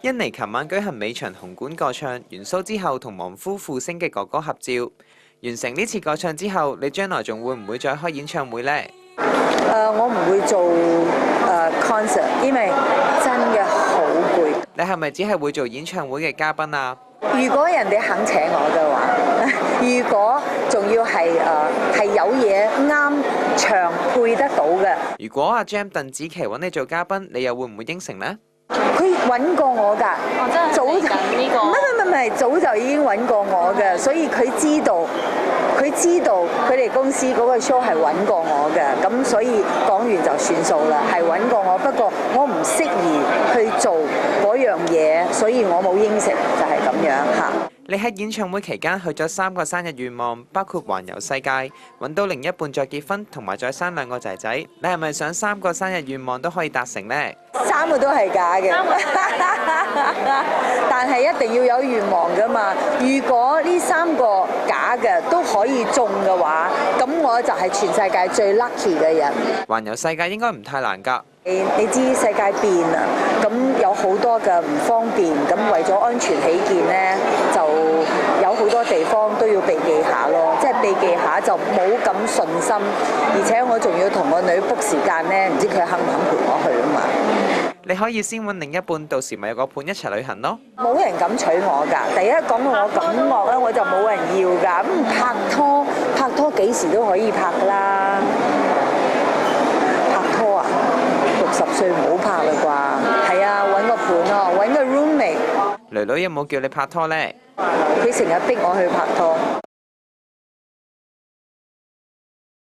印尼琴晚舉行尾場紅館歌唱，完 show 之後同亡夫傅聲嘅哥哥合照。完成呢次歌唱之後，你將來仲會唔會再開演唱會呢？我唔會做concert，因為真嘅好攰。你係咪只係會做演唱會嘅嘉賓啊？如果人哋肯請我嘅話，如果仲要係有嘢啱唱配得到嘅。如果阿 Jam 鄧紫棋揾你做嘉賓，你又會唔會應承呢？佢揾過我㗎，早就唔係，早就已經揾過我嘅，所以佢知道佢哋公司嗰個 show 係揾過我嘅，咁所以講完就算數啦，係揾過我。不過我唔適宜去做嗰樣嘢，所以我冇應承，就係咁樣嚇。你喺演唱會期間去咗3個生日願望，包括環遊世界、揾到另一半再結婚，同埋再生2個仔仔。你係咪想3個生日願望都可以達成呢？3個都係假嘅，但係一定要有願望㗎嘛。如果呢3個假嘅都可以中嘅話，咁我就係全世界最 lucky 嘅人。環遊世界應該唔太難㗎。你知世界變啦，咁有好多嘅唔方便，咁為咗安全起見呢，就有好多地方都要避忌下咯，即係避忌下就冇咁順心，而且我仲要同個女 book 時間呢，唔知佢肯唔肯陪我去啊嘛。你可以先揾另一半，到時咪有個伴一齊旅行咯。冇人敢娶我㗎，第一講到我感覺咧，我就冇人要㗎。咁拍拖幾時都可以拍㗎啦。拍拖啊，60歲唔好拍啦啩。係啊，揾個伴咯，揾個 roommate。囡囡有冇叫你拍拖呢？佢成日逼我去拍拖。